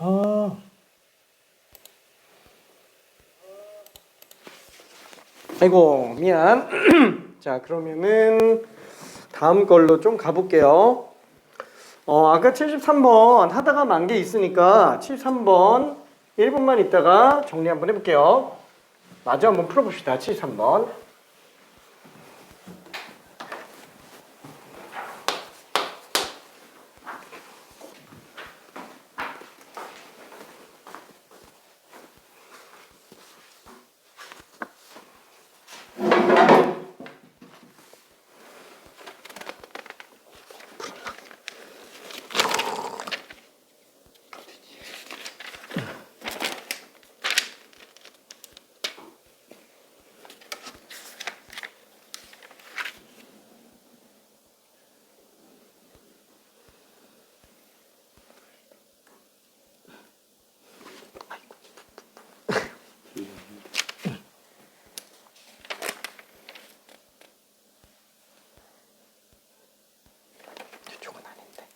아. 아이고, 미안. 자, 그러면은 다음 걸로 좀 가볼게요. 아까 73번 하다가 만 개 있으니까 73번 1분만 있다가 정리 한번 해볼게요. 마저 한번 풀어봅시다. 73번. 이쪽은 아닌데.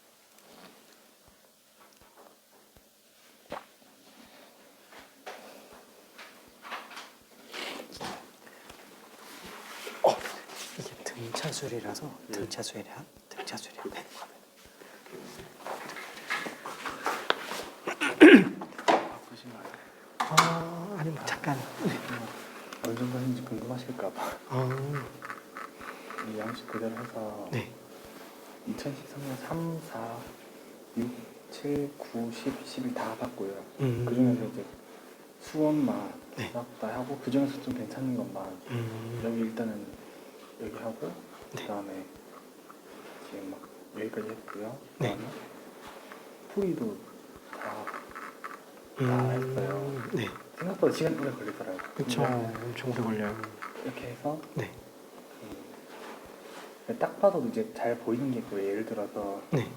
이게 등차술이라서 등차술이야. 등차술이야. 바쁘신가요? 아니면 잠깐. 어느 정도 했는지 궁금하실까봐 이 양식 그대로 해서 네. 2013년 3, 4, 6, 7, 9, 10, 11 다 봤고요. 음. 그 중에서 이제 수원만 네. 다 하고 그 중에서 좀 괜찮은 것만 여기 일단은 여기 하고 네. 그다음에 지금 막 여기까지 했고요. 네. 그다음에 풀이도 다 했어요. 네. 생각보다 시간 오래 걸리더라고요. 그쵸. 근데 엄청 오래 걸려요. 이렇게 해서 네. 딱 봐도 이제 잘 보이는 게 있고요. 예를 들어서 네.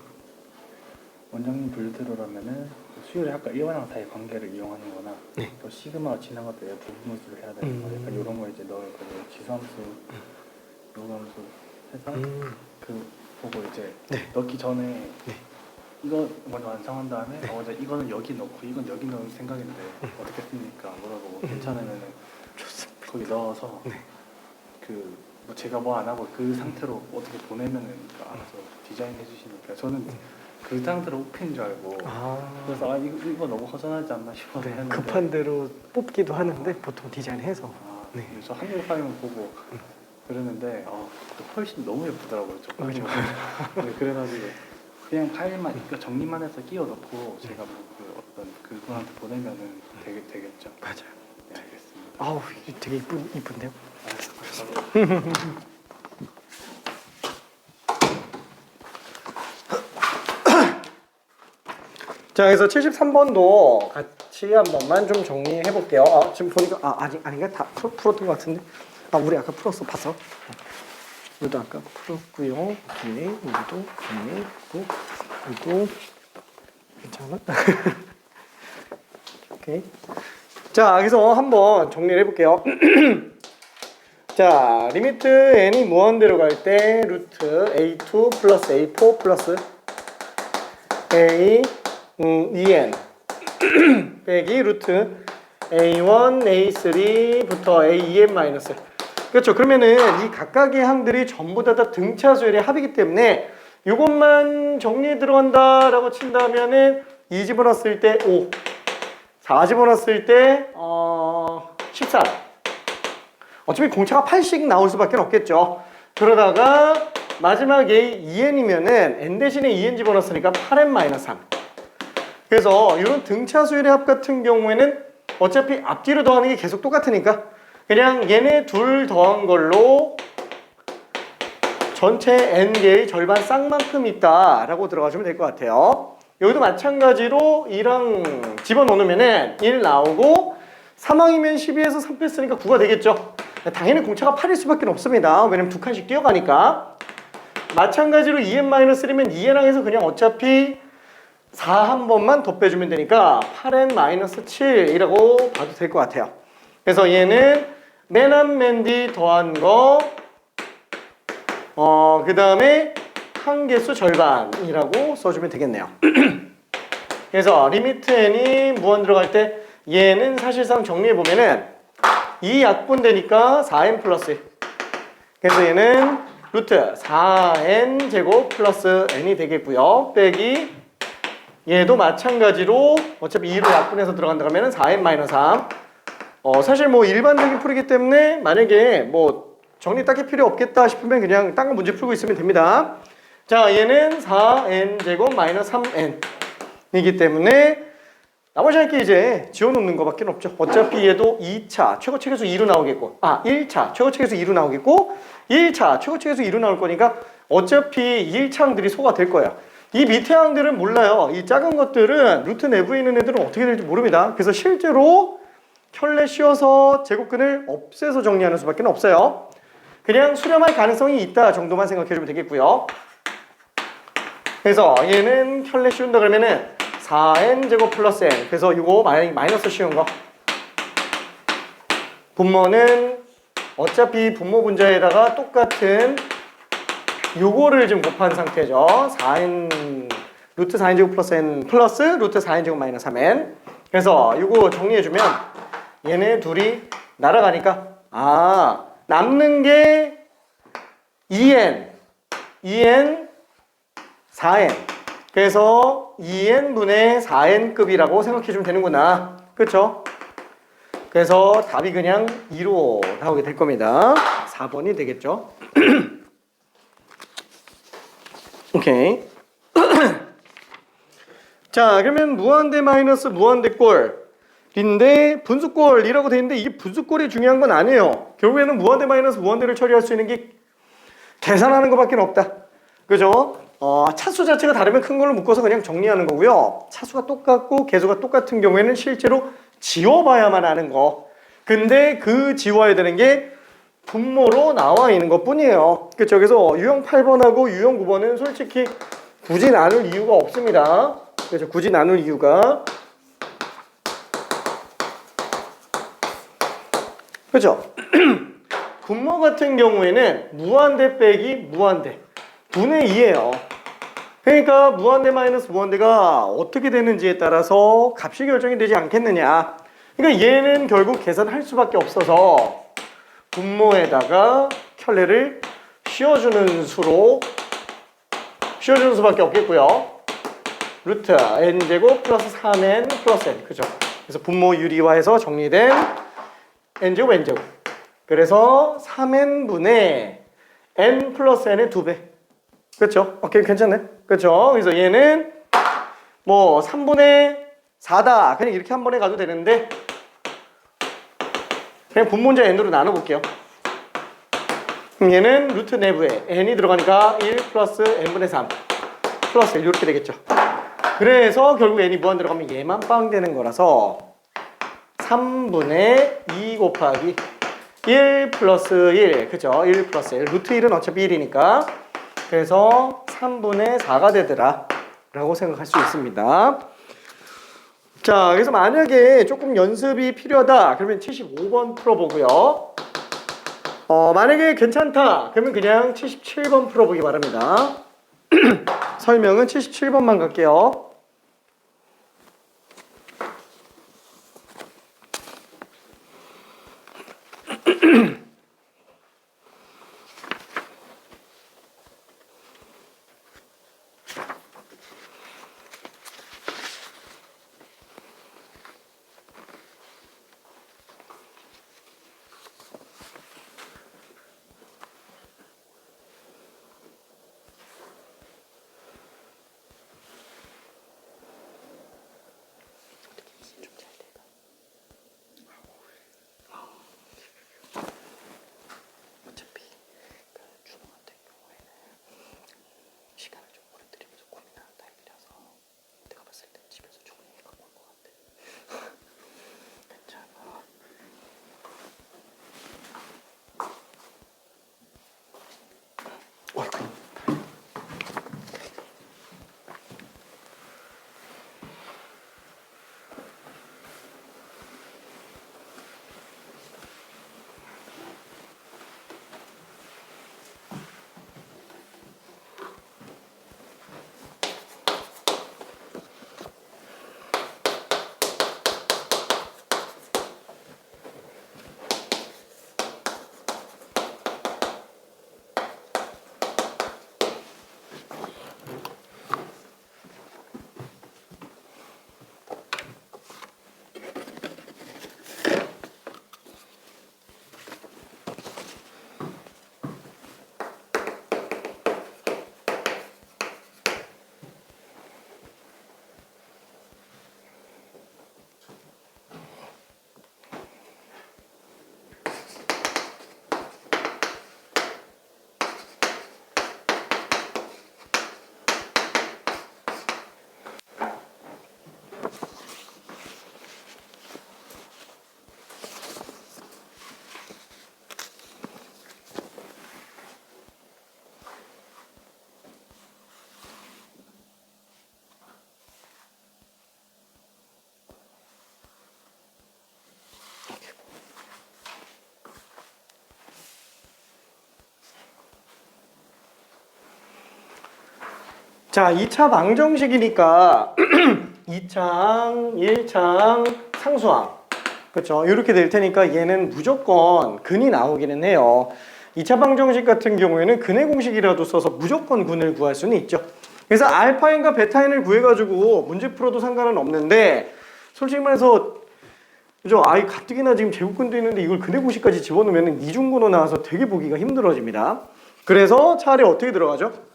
원장님 분류대로라면은 수열의 합과 일반항 사이의 관계를 이용하는 거나 네. 또 시그마가 지나갈 때 부분수를 해야 되는 거 약간 이런 거 이제 넣을 거고 지수함수, 요함수 해서 그 보고 이제 네. 넣기 전에 네. 이거 먼저 완성한 다음에 네. 이제 이거는 여기 넣고 이건 여기 넣을 생각인데 어떻게 씁니까? 물어보고 괜찮으면은 좋습니다. 거기 넣어서 네. 그 뭐 제가 뭐 안 하고 그 상태로 어떻게 보내면은 알아서 디자인해 주시니까 저는 그 상태로 뽑힌 줄 알고 그래서 이거 너무 허전하지 않나 싶어서 네, 했는데 급한 대로 뽑기도 하는데 보통 디자인해서. 네. 저 한글 파일만 보고 그러는데 훨씬 너무 예쁘더라고요. 저 그죠. 네, 그래가지고 그냥 파일만 그러니까 정리만 해서 끼워 넣고 제가 뭐그 어떤 그분한테 보내면은 되겠죠. 맞아요. 네, 알겠습니다. 아우, 되게 이쁜데요? 자, 그래서 73번도 같이 한 번만 좀 정리해 볼게요. 지금 보니까 아직 아닌가? 다 풀었던 것 같은데. 우리 아까 풀었어. 봤어? 이것도 아까 풀었고요. 오케이. 이것도 정리했고, 이것도 괜찮아? 오케이. 자, 그래서 한번 정리를 해볼게요. 자, 리미트 n이 무한대로 갈 때 루트 a2 플러스 a4 플러스 a 2n 빼기 루트 a1 a3부터 a2n 마이너스. 그렇죠. 그러면은 이 각각의 항들이 전부 다 등차수열의 합이기 때문에 이것만 정리에 들어간다라고 친다면은 2 집어넣었을 때 5, 4 집어넣었을 때 14. 어차피 공차가 8씩 나올 수밖에 없겠죠. 그러다가 마지막에 2n이면은 n 대신에 2n 집어넣었으니까 8n-3. 그래서 이런 등차수열의 합 같은 경우에는 어차피 앞뒤로 더하는 게 계속 똑같으니까 그냥 얘네 둘 더한 걸로 전체 n개의 절반 쌍만큼 있다라고 들어가시면 될 것 같아요. 여기도 마찬가지로 2랑 집어넣으면은 1 나오고 3항이면 12에서 3 뺐으니까 9가 되겠죠. 당연히 공차가 8일 수밖에 없습니다. 왜냐면 두 칸씩 뛰어가니까. 마찬가지로 2n-1이면 2n항 해서 그냥 어차피 4 한 번만 더 빼주면 되니까 8n-7이라고 봐도 될 것 같아요. 그래서 얘는 맨 앞 맨 뒤 더한 거 그 다음에 항개수 절반이라고 써주면 되겠네요. 그래서 리미트 n이 무한 들어갈 때 얘는 사실상 정리해 보면은 이 약분되니까 4n 플러스 1. 그래서 얘는 루트 4n 제곱 플러스 n이 되겠고요. 빼기 얘도 마찬가지로 어차피 2로 약분해서 들어간다 그러면 4n 마이너스 3. 사실 뭐 일반적인 풀이기 때문에 만약에 뭐 정리 딱히 필요 없겠다 싶으면 그냥 딴 거 문제 풀고 있으면 됩니다. 자, 얘는 4n 제곱 마이너스 3n 이기 때문에 나머지 할 게 이제 지워놓는 거밖에 없죠. 어차피 얘도 2차 최고책에서 2로 나오겠고 1차 최고책에서 2로 나오겠고 1차 최고책에서 2로 나올 거니까 어차피 1차 항들이 소가 될 거예요. 이 밑에 항들은 몰라요. 이 작은 것들은 루트 내부에 있는 애들은 어떻게 될지 모릅니다. 그래서 실제로 켤레 씌워서 제곱근을 없애서 정리하는 수밖에 없어요. 그냥 수렴할 가능성이 있다 정도만 생각해주면 되겠고요. 그래서 얘는 켤레 씌운다 그러면은 4n 제곱 플러스 n. 그래서 이거 마이너스 씌운 거. 분모는 어차피 분모 분자에다가 똑같은 요거를 지금 곱한 상태죠. 4n 루트 4n 제곱 플러스 n 플러스 루트 4n 제곱 마이너스 3n. 그래서 요거 정리해주면 얘네 둘이 날아가니까 남는 게 2n 4n. 그래서 2n분의 4n급이라고 생각해주면 되는구나. 그쵸? 그래서 답이 그냥 2로 나오게 될 겁니다. 4번이 되겠죠? 오케이. 자, 그러면 무한대 마이너스 무한대 꼴인데 분수꼴이라고 돼 있는데 이게 분수꼴이 중요한 건 아니에요. 결국에는 무한대 마이너스 무한대를 처리할 수 있는 게 계산하는 것밖에 없다. 그죠? 차수 자체가 다르면 큰 걸로 묶어서 그냥 정리하는 거고요. 차수가 똑같고 개수가 똑같은 경우에는 실제로 지워봐야만 하는 거. 근데 그 지워야 되는 게 분모로 나와 있는 것 뿐이에요. 그쵸? 그래서 유형 8번하고 유형 9번은 솔직히 굳이 나눌 이유가 없습니다. 그렇죠? 굳이 나눌 이유가. 그죠? 분모 같은 경우에는 무한대 빼기 무한대 분의 2예요. 그러니까 무한대 마이너스 무한대가 어떻게 되는지에 따라서 값이 결정이 되지 않겠느냐. 그러니까 얘는 결국 계산할 수밖에 없어서 분모에다가 켤레를 씌워주는 수밖에 없겠고요. 루트 n제곱 플러스 3n 플러스 n. 그죠? 그래서 분모 유리화해서 정리된 n제곱 n제곱. 그래서 3n분의 n 플러스 n의 2배. 그렇죠? 오케이, 괜찮네. 그렇죠? 그래서 얘는 뭐 3분의 4다. 그냥 이렇게 한 번에 가도 되는데 그냥 분모자 n으로 나눠볼게요. 그럼 얘는 루트 내부에 n이 들어가니까 1 플러스 n분의 3 플러스 1 이렇게 되겠죠. 그래서 결국 n이 무한 들어가면 얘만 빵 되는 거라서 3분의 2 곱하기 1 플러스 1. 그죠? 1 플러스 1. 루트 1은 어차피 1이니까. 그래서 3분의 4가 되더라 라고 생각할 수 있습니다. 자, 그래서 만약에 조금 연습이 필요하다 그러면 75번 풀어보고요. 만약에 괜찮다 그러면 그냥 77번 풀어보기 바랍니다. 설명은 77번만 갈게요. 자, 2차 방정식이니까 2창, 1창, 상수항. 그렇죠? 이렇게 될 테니까 얘는 무조건 근이 나오기는 해요. 2차 방정식 같은 경우에는 근의 공식이라도 써서 무조건 근을 구할 수는 있죠. 그래서 알파n과 베타n을 구해가지고 문제 풀어도 상관은 없는데 솔직히 말해서 그죠? 아이 가뜩이나 지금 제곱근도 있는데 이걸 근의 공식까지 집어넣으면 이중근호 나와서 되게 보기가 힘들어집니다. 그래서 차라리 어떻게 들어가죠?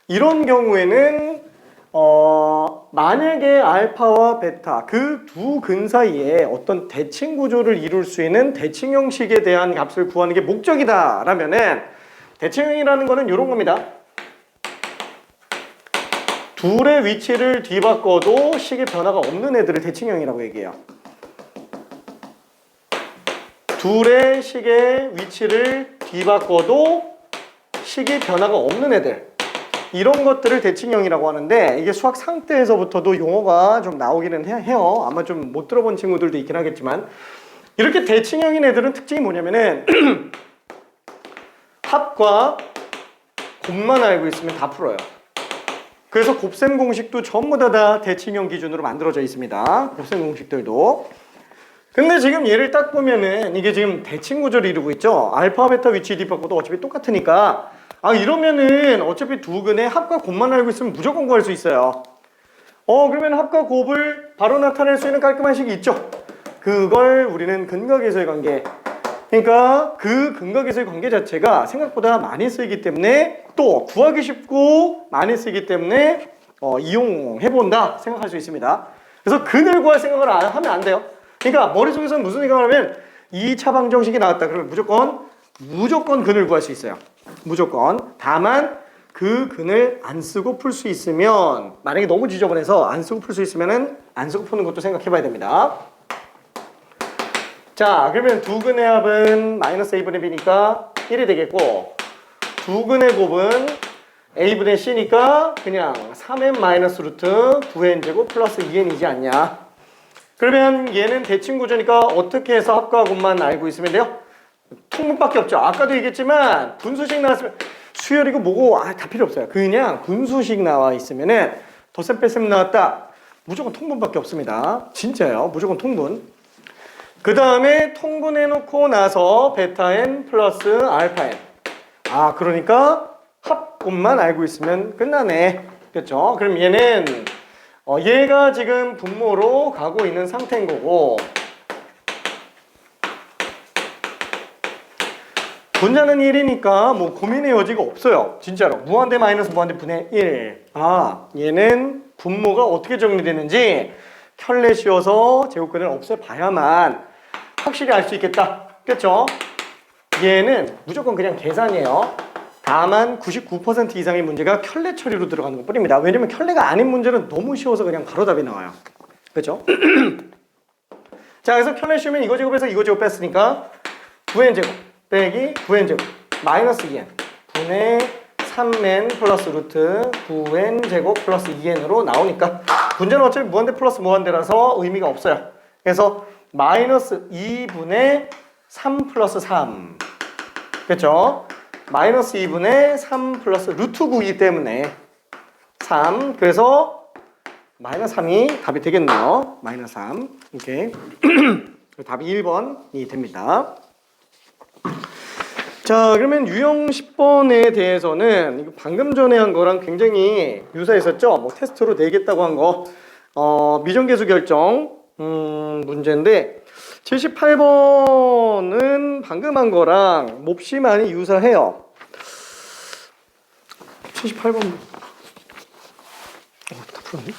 이런 경우에는 만약에 알파와 베타 그 두 근 사이에 어떤 대칭 구조를 이룰 수 있는 대칭 형식에 대한 값을 구하는 게 목적이다 라면은 대칭형이라는 거는 이런 겁니다. 둘의 위치를 뒤바꿔도 식의 변화가 없는 애들을 대칭형이라고 얘기해요. 둘의 식의 위치를 뒤바꿔도 식의 변화가 없는 애들, 이런 것들을 대칭형이라고 하는데 이게 수학 상태에서부터도 용어가 좀 나오기는 해요. 아마 좀 못 들어본 친구들도 있긴 하겠지만 이렇게 대칭형인 애들은 특징이 뭐냐면은 합과 곱만 알고 있으면 다 풀어요. 그래서 곱셈 공식도 전부 다 대칭형 기준으로 만들어져 있습니다. 곱셈 공식들도. 근데 지금 얘를 딱 보면은 이게 지금 대칭 구조를 이루고 있죠. 알파, 베타 위치 뒤바꿔도 어차피 똑같으니까 이러면은 어차피 두 근의 합과 곱만 알고 있으면 무조건 구할 수 있어요. 그러면 합과 곱을 바로 나타낼 수 있는 깔끔한 식이 있죠. 그걸 우리는 근각에서의 관계. 그러니까 그 근각에서의 관계 자체가 생각보다 많이 쓰이기 때문에 또 구하기 쉽고 많이 쓰이기 때문에 이용해본다 생각할 수 있습니다. 그래서 근을 구할 생각을 하면 안 돼요. 그러니까 머릿속에서는 무슨 생각을 하면 2차 방정식이 나왔다. 그러면 무조건 근을 구할 수 있어요. 무조건. 다만 그 근을 안 쓰고 풀 수 있으면, 만약에 너무 지저분해서 안 쓰고 풀 수 있으면은 안 쓰고 푸는 것도 생각해 봐야 됩니다. 자, 그러면 두 근의 합은 마이너스 a분의 b니까 1이 되겠고, 두 근의 곱은 a분의 c니까 그냥 3n 마이너스 루트 9n 제곱 플러스 2n이지 않냐. 그러면 얘는 대칭 구조니까 어떻게 해서 합과 곱만 알고 있으면 돼요? 통분밖에 없죠. 아까도 얘기했지만 분수식 나왔으면 수열이고 뭐고 다 필요 없어요. 그냥 분수식 나와 있으면은 덧셈 뺄셈 나왔다. 무조건 통분밖에 없습니다. 진짜요. 무조건 통분. 그 다음에 통분해놓고 나서 베타n 플러스 알파n. 그러니까 합곱만 알고 있으면 끝나네. 그렇죠? 그럼 얘는 얘가 지금 분모로 가고 있는 상태인 거고, 분자는 1이니까 뭐 고민의 여지가 없어요. 진짜로. 무한대 마이너스 무한대 분의 1. 얘는 분모가 어떻게 정리되는지 켤레 씌워서 제곱근을 없애봐야만 확실히 알 수 있겠다. 그렇죠? 얘는 무조건 그냥 계산이에요. 다만 99% 이상의 문제가 켤레 처리로 들어가는 것 뿐입니다. 왜냐면 켤레가 아닌 문제는 너무 쉬워서 그냥 바로 답이 나와요. 그렇죠? 자, 그래서 켤레 씌우면 이거 제곱에서 이거 제곱 뺐으니까 9n 제곱 빼기 9n 제곱 마이너스 2n 분의 3n 플러스 루트 9n 제곱 플러스 2n으로 나오니까 분자는 어차피 무한대 플러스 무한대라서 의미가 없어요. 그래서 마이너스 2분의 3 플러스 3. 그렇죠? 마이너스 2분의 3 플러스 루트 9이기 때문에 3. 그래서 마이너스 3이 답이 되겠네요. 마이너스 3. 이렇게 답이 1번이 됩니다. 자, 그러면 유형 10번에 대해서는 이거 방금 전에 한 거랑 굉장히 유사했었죠. 뭐 테스트로 내겠다고 한 거 미정계수 결정 문제인데 78번은 방금 한 거랑 몹시 많이 유사해요. 78번 다 풀었네.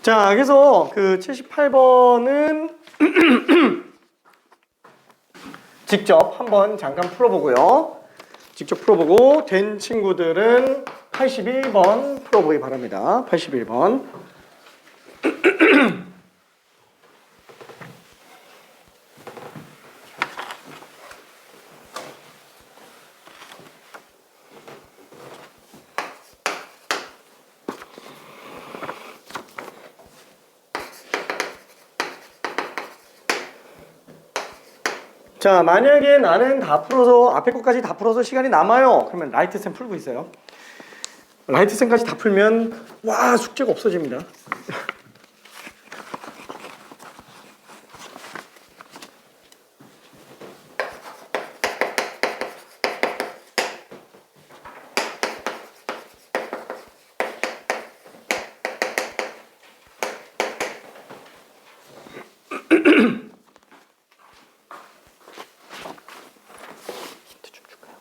자, 그래서 그 78번은 직접 한번 잠깐 풀어보고요. 직접 풀어보고 된 친구들은 81번 풀어보기 바랍니다. 81번. 자, 만약에 나는 다 풀어서 앞에 것까지 다 풀어서 시간이 남아요. 그러면 라이트 셈 풀고 있어요. 라이트 셈까지 다 풀면 와, 숙제가 없어집니다. 힌트 좀 줄까요?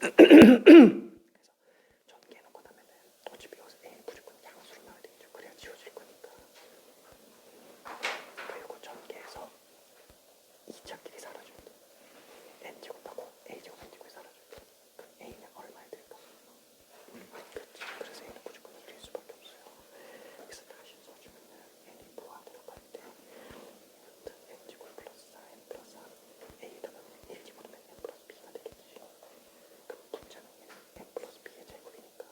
그래서 전개해놓고 나면은 어차피 여기서 A 무조건 양수로 나와야 되겠죠. 그래야 지워질 거니까. 그리고 전개해서 2차끼리 사라져야 돼. n제곱하고 a제곱 n제곱이 사라져야 돼. 그럼 a는 얼마야 될까? 그렇지. 그래서 a는 무조건 1일 수밖에 없어요. 그래서 다시 써주면은 n이 부하 들어갈 때 루트 n제곱 플러스 4n 플러스 3 a에다가 1 집어넣으면 n 플러스 b가 되겠지. 그럼 분자는 n 플러스 b의 제곱이니까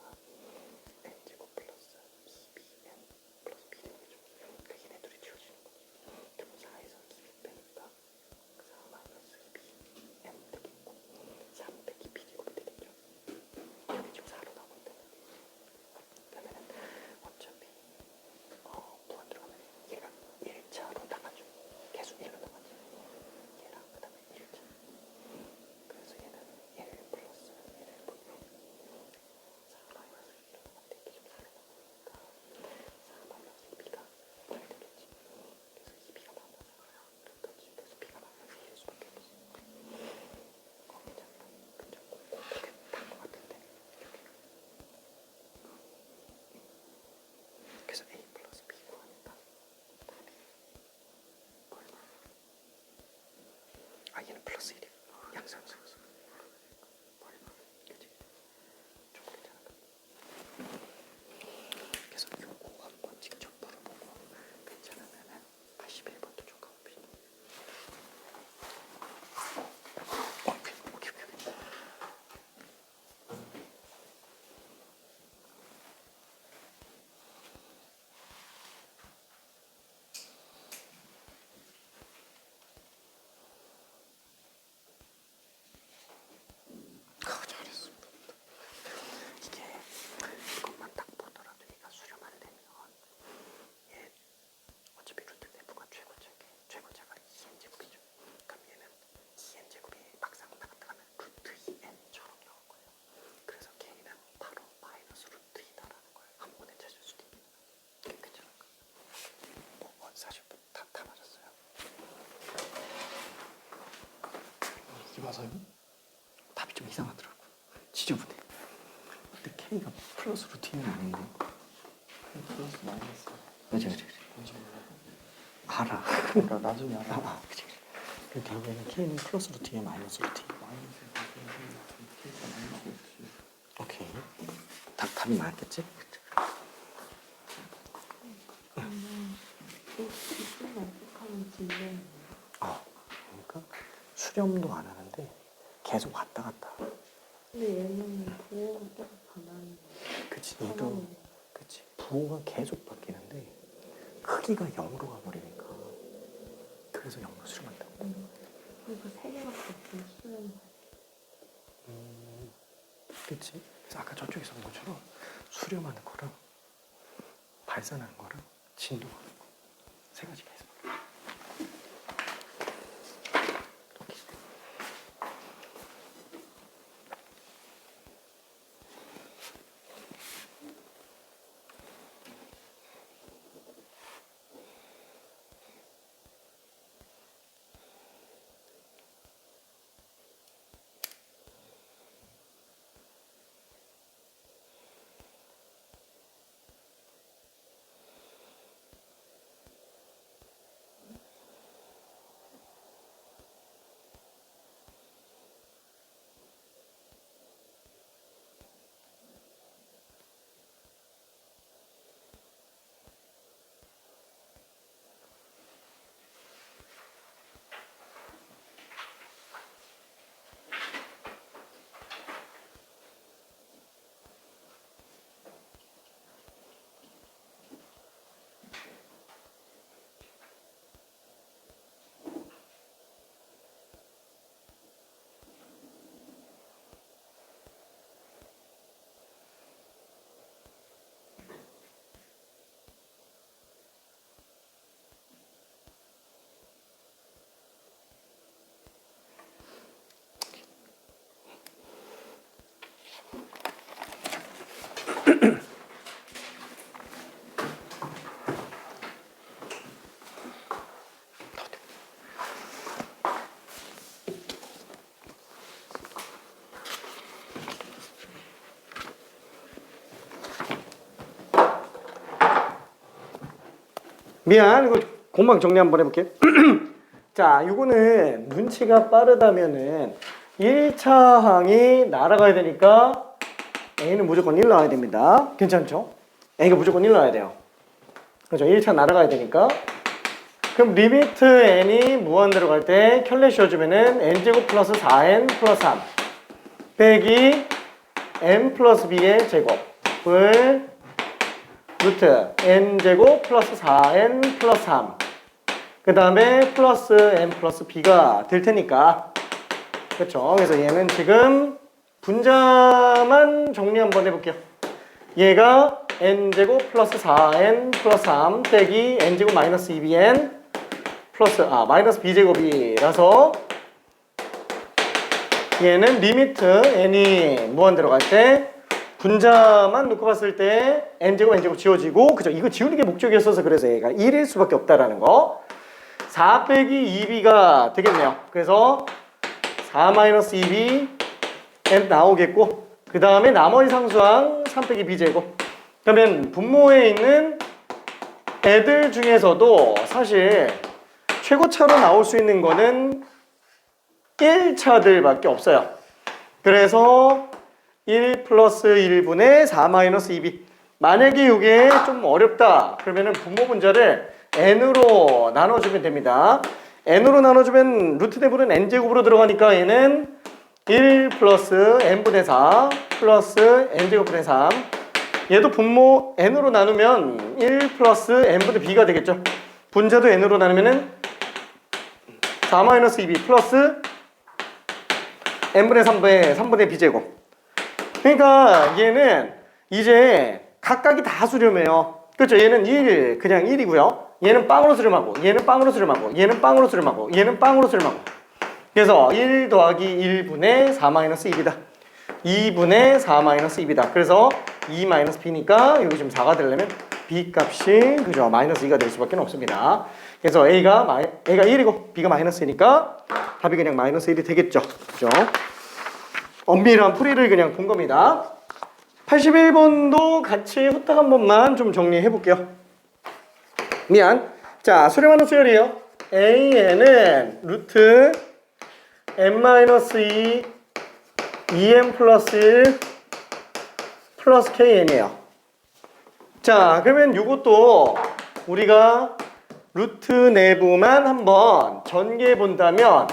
n제곱 플러스 2bn 플러스 b 되겠죠. 그러니까 얘네 둘이 지워지는 거지. 그럼 4에서 2 빼니까 4 마이너스 2b n 되겠고 3 빼기 b 제곱이 되겠죠. 여기 지금 4로 나오는데 그러면은 어차피 무한 들어가면 얘가 1차로 나가죠. 계속 1로 나가죠. 얘랑 그 다음에 1차. 그래서 얘는 1 플러스 1 분의 4 마이너스 1로 나가는데 이게 좀 4로 나가니까 4 마이너스 2b가 8 되겠지. 그래서 2b가 나오잖아요. 그렇지. 그래서 b가 마이너스 1일 수밖에 없어. 괜찮다. 그쵸? 그게 다것 같은데 여기. 그래서 a 플러스 b 구하니까 답이 얼마? 아 얘는 플러스 1이야. 양수양수. 얼마? 그치? 좀 괜찮을까? 그래서 요거 한번 직접 물어보고 괜찮으면은 81번도 좀 가봅시다. 오케이. 잘했어. 이게 이것만 딱 보더라도 얘가 수렴만 되면 얘 어차피 루트 내부가 최고차가 2n 제곱이죠. 그럼 얘는 2n 제곱이 막상 나갔다 가면 루트 2n처럼 나올 거예요. 그래서 k는 바로 마이너스 루트 2다라는 거예요. 한 번에 찾을 수도 있는 거예요. 괜찮을까? 사실 다 맞았어요. 이게 맞아요? 답이 좀 이상하더라고. 지저분해. 근데 k가 플러스 루트 2는 아닌데. 플러스 마이너스 그치. 뭔지 몰라. 알아. 그러니까 나중에 알아. 그치. 그 결국에는 k는 플러스 루트 2에 마이너스 루트 2. 마이너스 K가 마이너스 없지. 오케이. 답이 맞겠지? 그러니까 수렴도 안 하는데 계속 왔다 갔다. 근데 얘는 부호가 계속 변하는 거야. 그치. 얘도 그치. 부호가 계속 바뀌는데 크기가 0으로 가버리니까 그래서 0으로 수렴한다고. 그러니까 세 개밖에 없어 수렴. 그치. 그래서 아까 저쪽에서 본 것처럼 수렴하는 거랑 발산하는 거랑 진도가 세 가지가 있어. 미안, 이거 공방 정리 한번 해볼게. 자, 이거는 눈치가 빠르다면은 1차 항이 날아가야 되니까 A는 무조건 1 나와야 됩니다. 괜찮죠? A가 무조건 1 나와야 돼요. 그렇죠? 1차 날아가야 되니까. 그럼 리미트 n이 무한대로 갈 때 켤레 씌워주면은 n제곱 플러스 4n 플러스 3 빼기 n 플러스 b의 제곱을 루트 n제곱 플러스 4n 플러스 3 그 다음에 플러스 n 플러스 b가 될 테니까. 그렇죠? 그래서 얘는 지금 분자만 정리 한번 해볼게요. 얘가 n제곱 플러스 4n 플러스 3 빼기 n제곱 마이너스 2bn 플러스 마이너스 b제곱이라서 얘는 리미트 n이 무한대로 갈 때 분자만 놓고 봤을 때 n제곱 지워지고, 그죠? 이거 지우는 게 목적이었어서 그래서 얘가 1일 수밖에 없다라는 거. 4 빼기 2b가 되겠네요. 그래서 4 마이너스 2b n 나오겠고, 그 다음에 나머지 상수항 3 빼기 b제곱. 그러면 분모에 있는 애들 중에서도 사실 최고차로 나올 수 있는 거는 1차들밖에 없어요. 그래서 1 플러스 1분의 4 마이너스 2b. 만약에 이게 좀 어렵다 그러면은 분모 분자를 n으로 나눠주면 됩니다. n으로 나눠주면 루트 내부는 n제곱으로 들어가니까 얘는 1 플러스 n분의 4 플러스 n제곱분의 3. 얘도 분모 n으로 나누면 1 플러스 n분의 b가 되겠죠. 분자도 n으로 나누면은 4 마이너스 2b 플러스 n분의 3분의 b제곱. 그러니까 얘는 이제 각각이 다 수렴해요. 그렇죠? 얘는 1, 그냥 1이고요. 얘는 빵으로 수렴하고, 얘는 빵으로 수렴하고, 얘는 빵으로 수렴하고, 얘는 빵으로 수렴하고. 그래서 1 더하기 1분의 4 마이너스 2이다. 2분의 4 마이너스 2이다. 그래서 2 마이너스 b니까 여기 지금 4가 되려면 b 값이 그죠? 마이너스 2가 될 수밖에 없습니다. 그래서 A가 1이고 B가 마이너스 2니까 답이 그냥 마이너스 1이 되겠죠. 그죠? 엄밀한 풀이를 그냥 본 겁니다. 81번도 같이 후딱 한 번만 좀 정리해 볼게요. 미안. 자, 수렴하는 수열이에요. AN은 루트 n-2 2n 플러스 1 플러스 KN이에요. 자, 그러면 이것도 우리가 루트 내부만 한번 전개해 본다면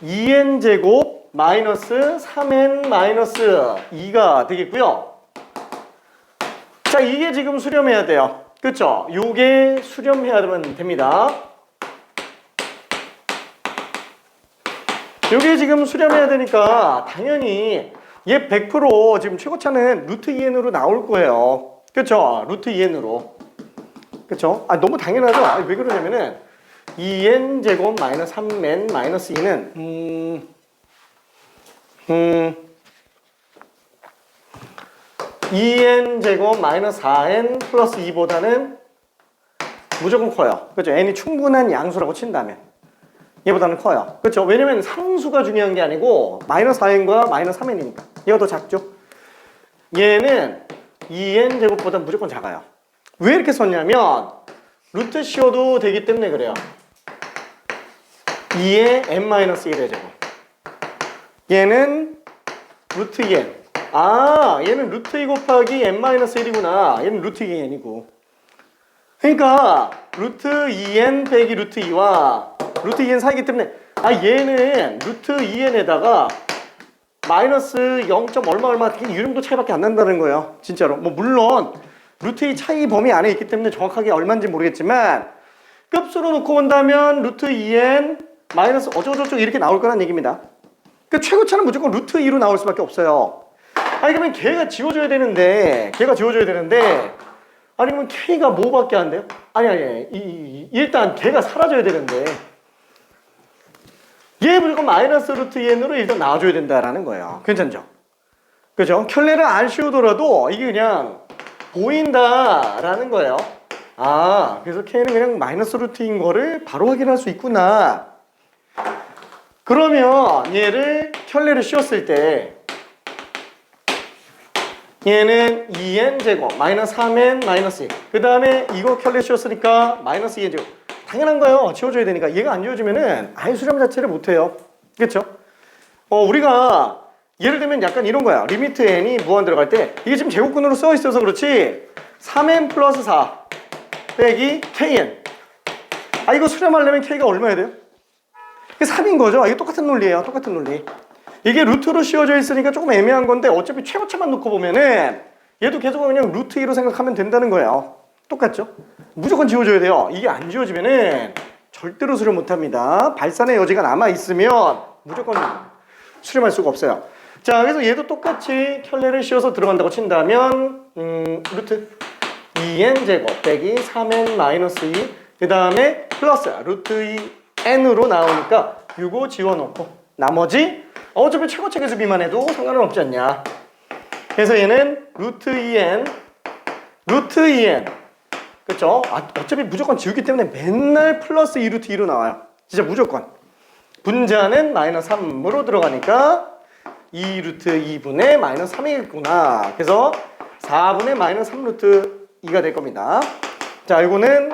2n 제곱 마이너스 3n 마이너스 2가 되겠고요. 자, 이게 지금 수렴해야 돼요. 그쵸? 요게 수렴해야 됩니다. 요게 지금 수렴해야 되니까 당연히 얘 100% 지금 최고차는 루트 2n으로 나올 거예요. 그쵸? 루트 2n으로. 그쵸? 너무 당연하죠? 왜 그러냐면은 2n 제곱 마이너스 3n 마이너스 2는 2n 제곱 마이너스 4n 플러스 2보다는 무조건 커요. 그죠? n이 충분한 양수라고 친다면 얘보다는 커요. 그렇죠? 왜냐면 상수가 중요한 게 아니고 마이너스 4n과 마이너스 3n이니까 얘가 더 작죠? 얘는 2n 제곱보다 무조건 작아요. 왜 이렇게 썼냐면 루트 씌워도 되기 때문에 그래요. 2의 n-1의 제곱. 얘는 루트 2n. 얘는 루트 2 곱하기 n-1이구나. 얘는 루트 2n이고. 그러니까 루트 2n 빼기 루트 2와 루트 2n 사이기 때문에 얘는 루트 2n에다가 마이너스 0. 얼마 이 정도 차이밖에 안 난다는 거예요. 진짜로. 뭐 물론 루트 2 차이 범위 안에 있기 때문에 정확하게 얼마인지 모르겠지만 값으로 놓고 본다면 루트 2n 마이너스 어쩌고저쩌고 이렇게 나올 거란 얘기입니다. 그 최고차는 무조건 루트 2로 나올 수밖에 없어요. 그러면 걔가 지워줘야 되는데 그러면 K가 뭐밖에 안 돼요? 일단 걔가 사라져야 되는데 얘 무조건 마이너스 루트 2n으로 일단 나와줘야 된다라는 거예요. 괜찮죠? 그죠? 켤레를 안 씌우더라도 이게 그냥 보인다라는 거예요. 그래서 K는 그냥 마이너스 루트인 거를 바로 확인할 수 있구나. 그러면 얘를 켤레를 씌웠을 때 얘는 2n 제곱 마이너스 3n 마이너스 2. 그 다음에 이거 켤레 씌웠으니까 마이너스 2n 제곱. 당연한 거예요. 지워줘야 되니까. 얘가 안 지워지면은 아예 수렴 자체를 못해요. 그렇죠? 우리가 예를 들면 약간 이런 거야. 리미트 n이 무한 들어갈 때 이게 지금 제곱근으로 써 있어서 그렇지 3n 플러스 4 빼기 kn. 이거 수렴하려면 k가 얼마야 돼요? 이게 3인 거죠. 이게 똑같은 논리예요. 똑같은 논리. 이게 루트로 씌워져 있으니까 조금 애매한 건데 어차피 최고차만 놓고 보면은 얘도 계속 그냥 루트 2로 생각하면 된다는 거예요. 똑같죠? 무조건 지워줘야 돼요. 이게 안 지워지면은 절대로 수렴 못합니다. 발산의 여지가 남아있으면 무조건 수렴할 수가 없어요. 자, 그래서 얘도 똑같이 켤레를 씌워서 들어간다고 친다면 루트 2n 제곱 빼기 3n 마이너스 2 그 다음에 플러스 루트 2n으로 나오니까 이거 지워놓고 나머지 어차피 최고책에서 비만해도 상관은 없지 않냐. 그래서 얘는 루트 2n 그쵸? 어차피 무조건 지우기 때문에 맨날 플러스 2루트 2로 나와요. 진짜 무조건. 분자는 마이너스 3으로 들어가니까 2루트 2분의 마이너스 3이겠구나. 그래서 4분의 마이너스 3루트 2가 될 겁니다. 자, 이거는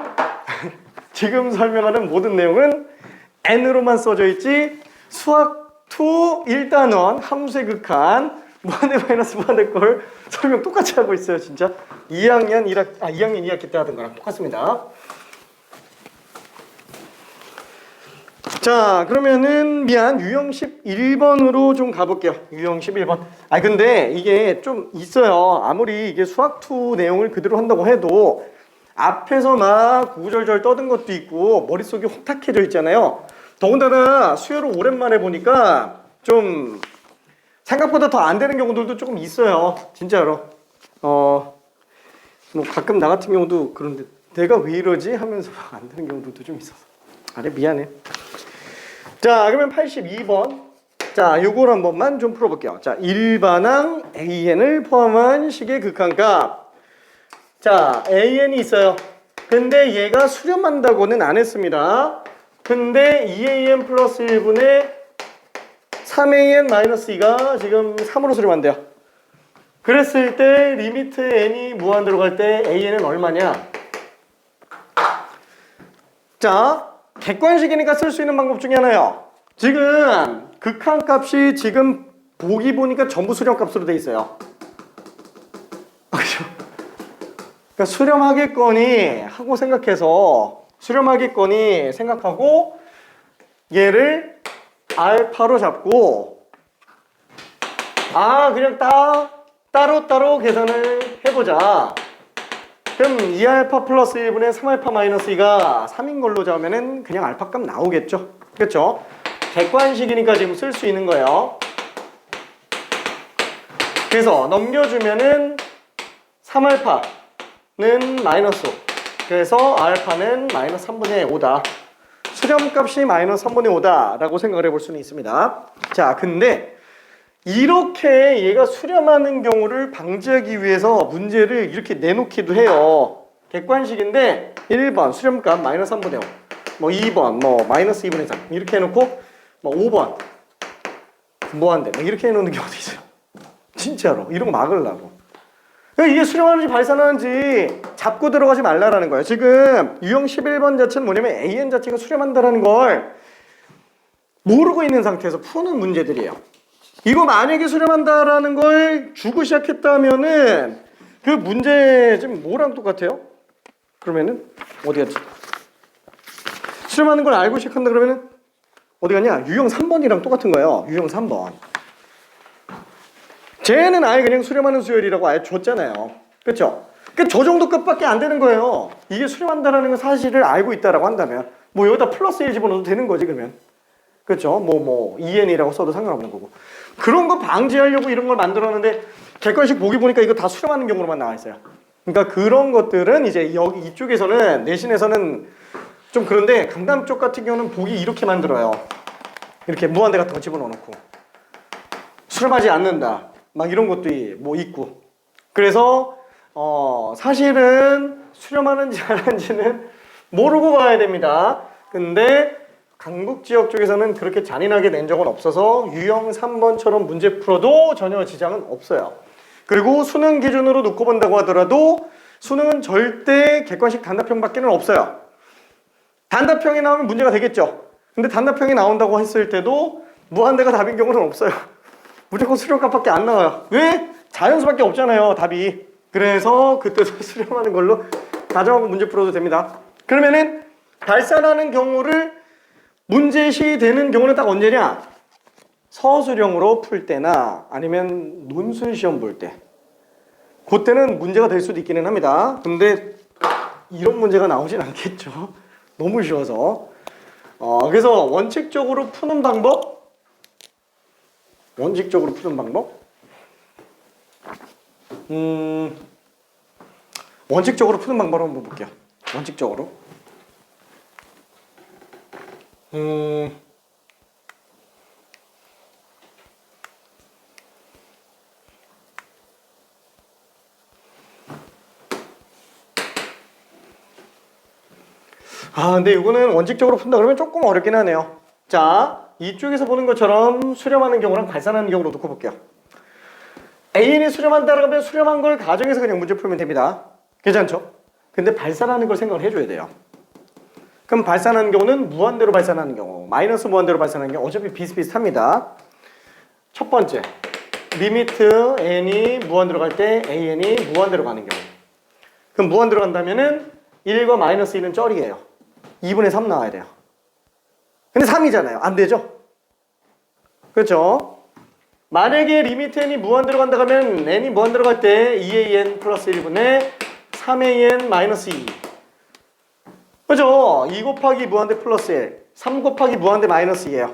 지금 설명하는 모든 내용은 n으로만 써져 있지 수학 2 1단원 함수의 극한 무한대 마이너스 무한대 걸 설명 똑같이 하고 있어요. 진짜 2학년 2학기 때 하던 거랑 똑같습니다. 자, 그러면은 유형 11번으로 좀 가볼게요. 유형 11번. 근데 이게 좀 있어요. 아무리 이게 수학 2 내용을 그대로 한다고 해도 앞에서 막 구구절절 떠든 것도 있고 머릿속이 혼탁해져 있잖아요. 더군다나 수요를 오랜만에 보니까 좀 생각보다 더 안 되는 경우들도 조금 있어요. 진짜로. 뭐 가끔 나 같은 경우도 그런데 내가 왜 이러지 하면서 안 되는 경우들도 좀 있어서. 미안해. 자, 그러면 82번. 자, 요걸 한 번만 좀 풀어볼게요. 자, 일반항 AN을 포함한 식의 극한값. 자, AN이 있어요. 근데 얘가 수렴한다고는 안 했습니다. 근데 2AN 플러스 1분의 3AN 마이너스 2가 지금 3으로 수렴한대요. 그랬을 때 리미트 n이 무한대로 갈 때 AN은 얼마냐? 자, 객관식이니까 쓸 수 있는 방법 중에 하나요. 지금 극한값이 지금 보기 보니까 전부 수렴값으로 돼 있어요. 그렇죠? 그러니까 수렴하겠거니 하고 생각해서 수렴하겠거니 생각하고 얘를 알파로 잡고 그냥 따로따로 계산을 해보자. 그럼 2알파 플러스 1분의 3알파 마이너스 2가 3인 걸로 잡으면은 그냥 알파 값 나오겠죠. 그렇죠? 객관식이니까 지금 쓸 수 있는 거예요. 그래서 넘겨주면은 3알파는 마이너스 5. 그래서 알파는 마이너스 3분의 5다. 수렴값이 마이너스 3분의 5다 라고 생각을 해볼 수는 있습니다. 자, 근데 이렇게 얘가 수렴하는 경우를 방지하기 위해서 문제를 이렇게 내놓기도 해요. 객관식인데 1번 수렴값 마이너스 3분의 5, 뭐 2번 뭐 마이너스 2분의 3 이렇게 해놓고 뭐 5번 무한대 뭐 이렇게 해놓는 경우도 있어요. 진짜로 이런 거 막으려고. 이게 수렴하는지 발산하는지 잡고 들어가지 말라라는 거예요. 지금 유형 11번 자체는 뭐냐면 AN 자체가 수렴한다라는 걸 모르고 있는 상태에서 푸는 문제들이에요. 이거 만약에 수렴한다라는 걸 주고 시작했다면은 그 문제 지금 뭐랑 똑같아요? 그러면은 어디 갔지? 수렴하는 걸 알고 시작한다 그러면은 어디 갔냐? 유형 3번이랑 똑같은 거예요. 유형 3번. 쟤는 아예 그냥 수렴하는 수열이라고 아예 줬잖아요. 그렇죠? 그러니까 저 정도 값밖에 안 되는 거예요. 이게 수렴한다라는 건 사실을 알고 있다라고 한다면 뭐 여기다 플러스 1 집어넣어도 되는 거지 그러면. 그렇죠? 뭐 2n이라고 써도 상관없는 거고. 그런 거 방지하려고 이런 걸 만들었는데 객관식 보기 보니까 이거 다 수렴하는 경우로만 나와 있어요. 그러니까 그런 것들은 이제 여기 이쪽에서는 내신에서는 좀 그런데 강남 쪽 같은 경우는 보기 이렇게 만들어요. 이렇게 무한대 같은 거 집어넣어 놓고 수렴하지 않는다. 막 이런 것도 뭐 있고. 그래서 사실은 수렴하는지 안 하는지는 모르고 가야 됩니다. 근데 강북 지역 쪽에서는 그렇게 잔인하게 낸 적은 없어서 유형 3번처럼 문제 풀어도 전혀 지장은 없어요. 그리고 수능 기준으로 놓고 본다고 하더라도 수능은 절대 객관식 단답형밖에는 없어요. 단답형이 나오면 문제가 되겠죠. 근데 단답형이 나온다고 했을 때도 무한대가 답인 경우는 없어요. 무조건 수렴값밖에 안 나와요. 왜? 자연수밖에 없잖아요, 답이. 그래서 그때도 수렴하는 걸로 가정하고 문제 풀어도 됩니다. 그러면은 발산하는 경우를 문제시 되는 경우는 딱 언제냐? 서술형으로 풀 때나 아니면 논술 시험 볼 때. 그때는 문제가 될 수도 있기는 합니다. 근데 이런 문제가 나오진 않겠죠. 너무 쉬워서. 그래서 원칙적으로 푸는 방법? 원칙적으로 푸는 방법? 원칙적으로 푸는 방법을 한번 볼게요. 원칙적으로. 근데 이거는 원칙적으로 푼다 그러면 조금 어렵긴 하네요. 자, 이쪽에서 보는 것처럼 수렴하는 경우랑 발산하는 경우로 놓고 볼게요. A인이 수렴한다 그러면 수렴한 걸 가정해서 그냥 문제 풀면 됩니다. 괜찮죠? 근데 발산하는 걸 생각을 해줘야 돼요. 그럼 발산하는 경우는 무한대로 발산하는 경우, 마이너스 무한대로 발산하는 경우 어차피 비슷비슷합니다. 첫 번째, 리미트 n이 무한대로 갈 때 an이 무한대로 가는 경우. 그럼 무한대로 간다면은 1과 마이너스 1은 쩔이에요. 2분의 3 나와야 돼요. 근데 3이잖아요. 안 되죠? 그렇죠? 만약에 리미트 n이 무한대로 간다 하면 n이 무한대로 갈 때 2an 플러스 1분의 3an 마이너스 2. 그죠? 2 곱하기 무한대 플러스 1, 3 곱하기 무한대 마이너스 2예요.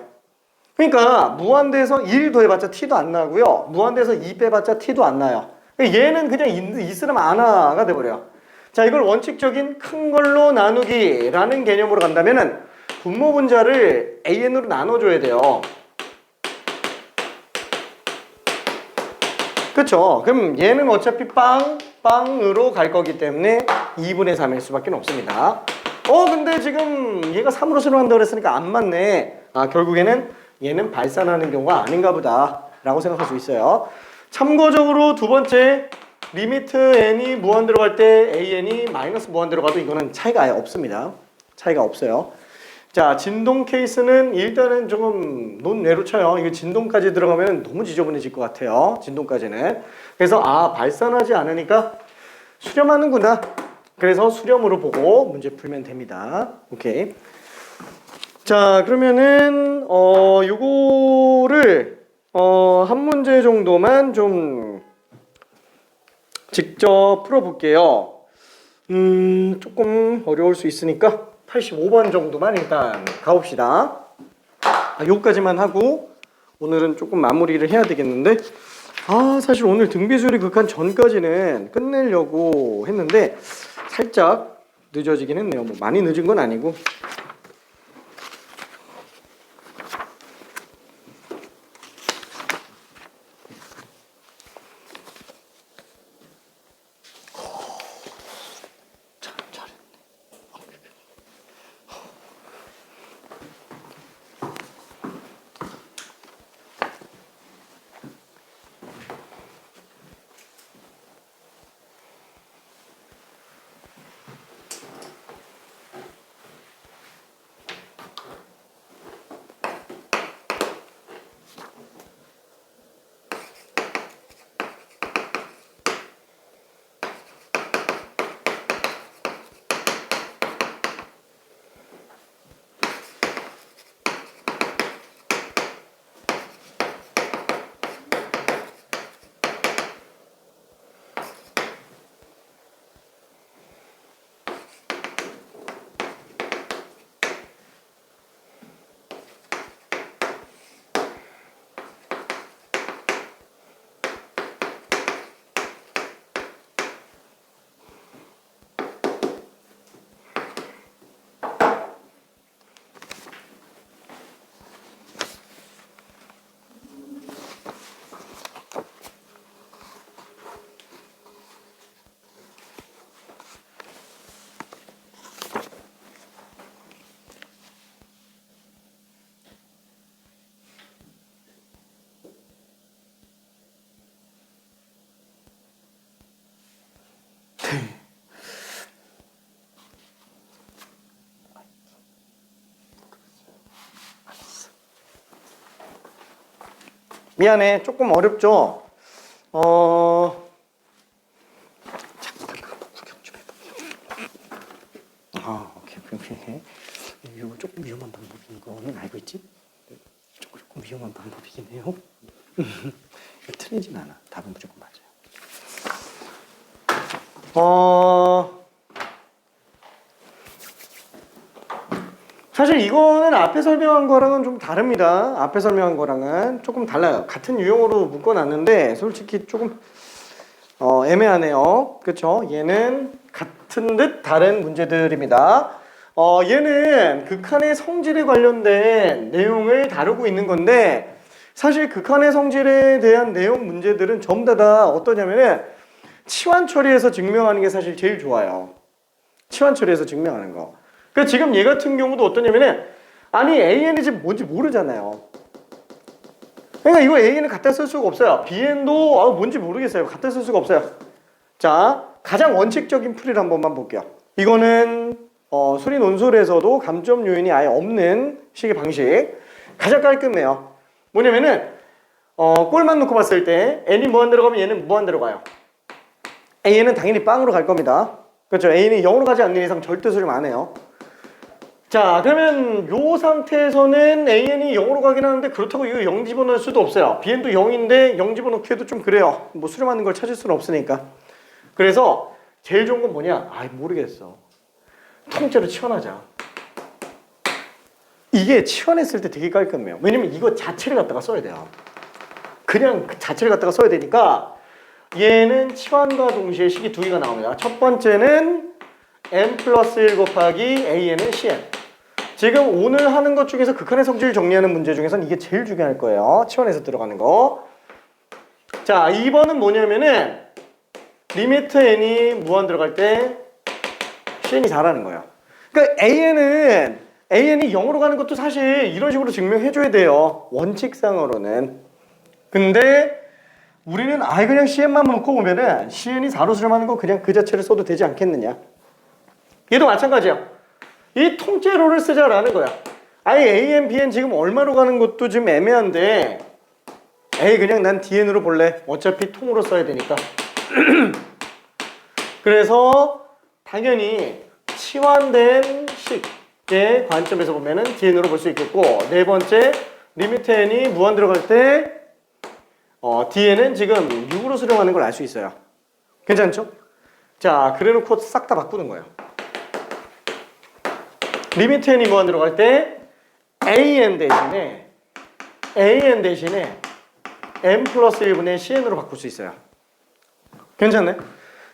그러니까 무한대에서 1 더해봤자 t도 안 나고요. 무한대에서 2 빼봤자 t도 안 나요. 얘는 그냥 있으면 안화가 돼버려요. 자, 이걸 원칙적인 큰 걸로 나누기라는 개념으로 간다면은 분모 분자를 an으로 나눠줘야 돼요. 그쵸? 그럼 얘는 어차피 빵으로 갈 거기 때문에 2분의 3일 수밖에 없습니다. 근데 지금 얘가 3으로 수렴한다고 그랬으니까 안 맞네. 결국에는 얘는 발산하는 경우가 아닌가 보다 라고 생각할 수 있어요. 참고적으로 두 번째, 리미트 n이 무한대로 갈 때 an이 마이너스 무한대로 가도 이거는 차이가 아예 없습니다. 차이가 없어요. 자, 진동 케이스는 일단은 조금 논외로 쳐요. 이거 진동까지 들어가면 너무 지저분해질 것 같아요. 진동까지는. 그래서 발산하지 않으니까 수렴하는구나. 그래서 수렴으로 보고 문제 풀면 됩니다. 오케이. 자, 그러면은 요거를 한 문제 정도만 좀 직접 풀어볼게요. 조금 어려울 수 있으니까 85번 정도만 일단 가봅시다. 요까지만 하고 오늘은 조금 마무리를 해야 되겠는데 사실 오늘 등비수리 극한 전까지는 끝내려고 했는데 살짝 늦어지긴 했네요. 뭐 많이 늦은 건 아니고. 미안해. 조금 어렵죠? 잠깐 구경 좀 해봐. 오케이. 이거 조금 위험한 방법인 거는 알고 있지? 조금 위험한 방법이긴 해요. 틀리진 않아. 답은 무조건 맞아요. 사실 이거는 앞에 설명한 거랑은 좀 다릅니다. 앞에 설명한 거랑은 조금 달라요. 같은 유형으로 묶어놨는데 솔직히 조금 애매하네요. 그렇죠? 얘는 같은 듯 다른 문제들입니다. 얘는 극한의 성질에 관련된 내용을 다루고 있는 건데 사실 극한의 성질에 대한 내용 문제들은 전부 다 어떠냐면은 치환 처리해서 증명하는 게 사실 제일 좋아요. 치환 처리해서 증명하는 거. 그러니까 지금 얘 같은 경우도 어떠냐면은 아니 AN이 지금 뭔지 모르잖아요. 그러니까 이거 AN을 갖다 쓸 수가 없어요. BN도 뭔지 모르겠어요. 갖다 쓸 수가 없어요. 자, 가장 원칙적인 풀이를 한 번만 볼게요. 이거는 수리 논술에서도 감점 요인이 아예 없는 식의 방식. 가장 깔끔해요. 뭐냐면은 꼴만 놓고 봤을 때 n이 무한대로 가면 얘는 무한대로 가요. AN은 당연히 빵으로 갈 겁니다. 그렇죠? AN이 0으로 가지 않는 이상 절대 수렴 안 해요. 자, 그러면 요 상태에서는 AN이 0으로 가긴 하는데 그렇다고 이거 0 집어넣을 수도 없어요. BN도 0인데 0 집어넣기에도 좀 그래요. 뭐 수렴하는 걸 찾을 수는 없으니까. 그래서 제일 좋은 건 뭐냐? 모르겠어. 통째로 치환하자. 이게 치환했을 때 되게 깔끔해요. 왜냐면 이거 자체를 갖다가 써야 돼요. 그냥 그 자체를 갖다가 써야 되니까 얘는 치환과 동시에 식이 두 개가 나옵니다. 첫 번째는 n 플러스 1 곱하기 AN은 CN. 지금 오늘 하는 것 중에서 극한의 성질 정리하는 문제 중에서는 이게 제일 중요할 거예요. 치환해서 들어가는 거. 자, 2번은 뭐냐면은 리미트 n이 무한 들어갈 때 CN이 잘하는 거예요. 그러니까 AN이 0으로 가는 것도 사실 이런 식으로 증명해줘야 돼요. 원칙상으로는. 근데 우리는 그냥 CN만 놓고 보면은 CN이 4로 수렴하는 거 그냥 그 자체를 써도 되지 않겠느냐. 얘도 마찬가지야. 이 통째로를 쓰자라는 거야. AN, BN 지금 얼마로 가는 것도 지금 애매한데 그냥 난 DN으로 볼래. 어차피 통으로 써야 되니까. 그래서 당연히 치환된 식의 관점에서 보면은 DN으로 볼 수 있겠고, 네 번째 리미트 n이 무한 들어갈 때 DN은 지금 6으로 수렴하는 걸 알 수 있어요. 괜찮죠? 자, 그래놓고 싹 다 바꾸는 거예요. 리미트 n이 무한 들어갈 때 AN 대신에 n 플러스 1분의 CN으로 바꿀 수 있어요. 괜찮네?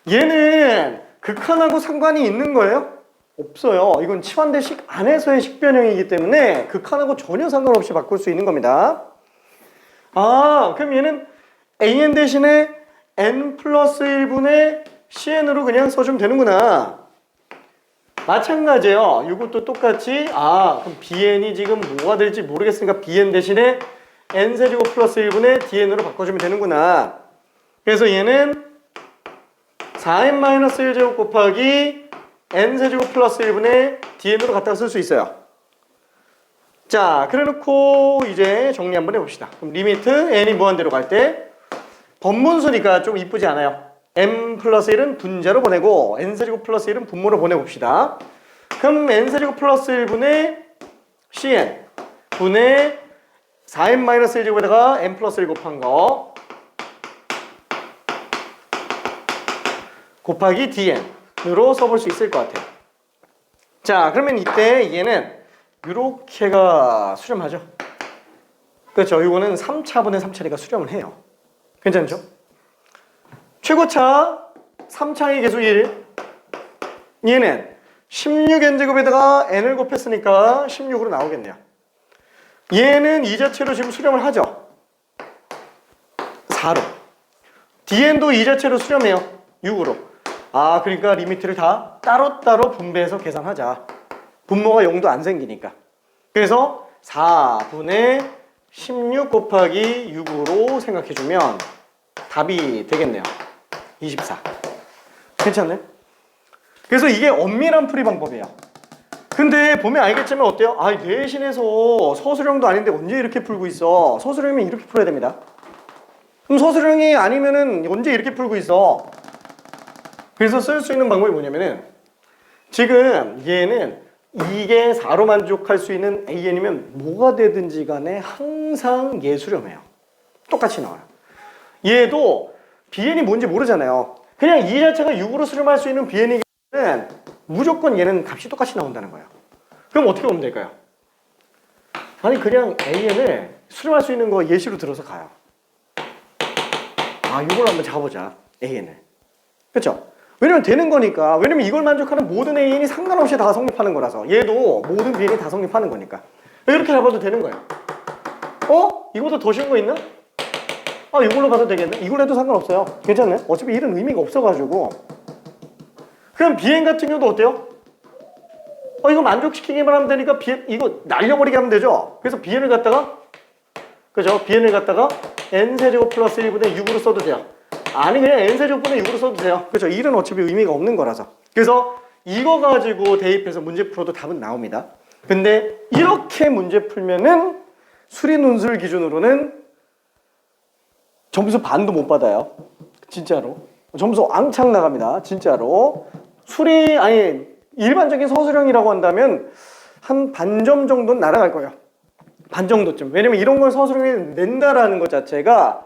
얘는 극한하고 상관이 있는 거예요? 없어요. 이건 치환대식 안에서의 식변형이기 때문에 극한하고 전혀 상관없이 바꿀 수 있는 겁니다. 그럼 얘는 AN 대신에 n 플러스 1분의 CN으로 그냥 써주면 되는구나. 마찬가지예요. 이것도 똑같이 그럼 BN이 지금 뭐가 될지 모르겠으니까 BN 대신에 n세제곱 플러스 1분의 DN으로 바꿔주면 되는구나. 그래서 얘는 4n-1제곱 곱하기 n세제곱 플러스 1분의 DN으로 갖다가 쓸 수 있어요. 자, 그래놓고 이제 정리 한번 해봅시다. 그럼 리미트 n이 무한대로 갈 때 번분수니까 좀 이쁘지 않아요? n 플러스 1은 분자로 보내고 n세제곱 플러스 1은 분모로 보내봅시다. 그럼 n세제곱 플러스 1분의 cn 분의 4n-1제곱에다가 n 플러스 1 곱한 거 곱하기 dn으로 써볼 수 있을 것 같아요. 자, 그러면 이때 얘는 이렇게가 수렴하죠. 그렇죠. 이거는 3차분의 3차례가 수렴을 해요. 괜찮죠? 최고차 3차의 계수 1. 얘는 16n제곱에다가 n을 곱했으니까 16으로 나오겠네요. 얘는 이 자체로 지금 수렴을 하죠. 4로. dn도 이 자체로 수렴해요. 6으로. 그러니까 리미트를 다 따로따로 분배해서 계산하자. 분모가 0도 안 생기니까. 그래서 4분의 16 곱하기 6으로 생각해주면 답이 되겠네요. 24. 괜찮네? 그래서 이게 엄밀한 풀이 방법이에요. 근데 보면 알겠지만 어때요? 아, 대신해서 서술형도 아닌데 언제 이렇게 풀고 있어? 서술형이면 이렇게 풀어야 됩니다. 그럼 서술형이 아니면은 언제 이렇게 풀고 있어? 그래서 쓸 수 있는 방법이 뭐냐면은 지금 얘는 이게 4로 만족할 수 있는 AN이면 뭐가 되든지 간에 항상 예수렴해요. 똑같이 나와요. 얘도 BN이 뭔지 모르잖아요. 그냥 이 자체가 6으로 수렴할 수 있는 BN이면 무조건 얘는 값이 똑같이 나온다는 거예요. 그럼 어떻게 보면 될까요? 아니 그냥 AN을 수렴할 수 있는 거 예시로 들어서 가요. 아, 이걸 한번 잡아보자. AN을. 그렇죠? 왜냐면 되는 거니까. 왜냐면 이걸 만족하는 모든 AN이 상관없이 다 성립하는 거라서. 얘도 모든 BN이 다 성립하는 거니까. 이렇게 잡아도 되는 거예요. 이거보다 더 쉬운 거 있나? 아, 이걸로 봐도 되겠네? 이걸로 해도 상관없어요. 괜찮나요? 어차피 이런 의미가 없어가지고. 그럼 BN 같은 경우도 어때요? 이거 만족시키기만 하면 되니까 BN, 이거 날려버리게 하면 되죠? 그래서 BN을 갖다가, 그죠? BN을 갖다가 N세제곱 플러스 1분의 6으로 써도 돼요. 아니, 그냥 N세제곱분의 6으로 써도 돼요. 그죠? 1은 어차피 의미가 없는 거라서. 그래서 이거 가지고 대입해서 문제 풀어도 답은 나옵니다. 근데 이렇게 문제 풀면은 수리 논술 기준으로는 점수 반도 못 받아요. 진짜로. 점수 앙창 나갑니다. 진짜로. 아니, 일반적인 서술형이라고 한다면 한 반점 정도는 날아갈 거예요. 반 정도쯤. 왜냐면 이런 걸 서술형에 낸다라는 것 자체가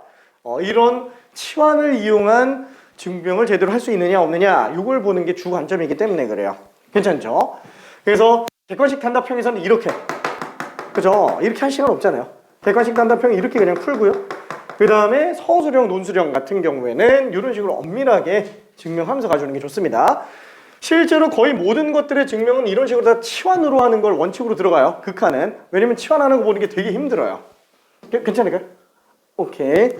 이런 치환을 이용한 증명을 제대로 할 수 있느냐 없느냐 이걸 보는 게 주관점이기 때문에 그래요. 괜찮죠? 그래서 객관식 단답형에서는 이렇게, 그죠? 이렇게 할 시간 없잖아요. 객관식 단답형 이렇게 그냥 풀고요. 그 다음에 서술형, 논술형 같은 경우에는 이런 식으로 엄밀하게 증명하면서 가져오는 게 좋습니다. 실제로 거의 모든 것들의 증명은 이런 식으로 다 치환으로 하는 걸 원칙으로 들어가요. 극한은. 왜냐면 치환하는 거 보는 게 되게 힘들어요. 괜찮을까요? 오케이.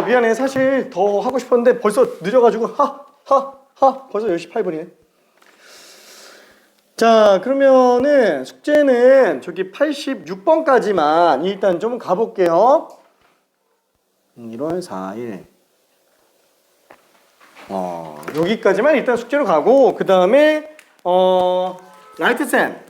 미안해. 사실 더 하고 싶었는데 벌써 늦어가지고 벌써 10시 8분이네. 자, 그러면은 숙제는 저기 86번까지만 일단 좀 가볼게요. 1월 4일. 여기까지만 일단 숙제로 가고, 그 다음에 라이트쌤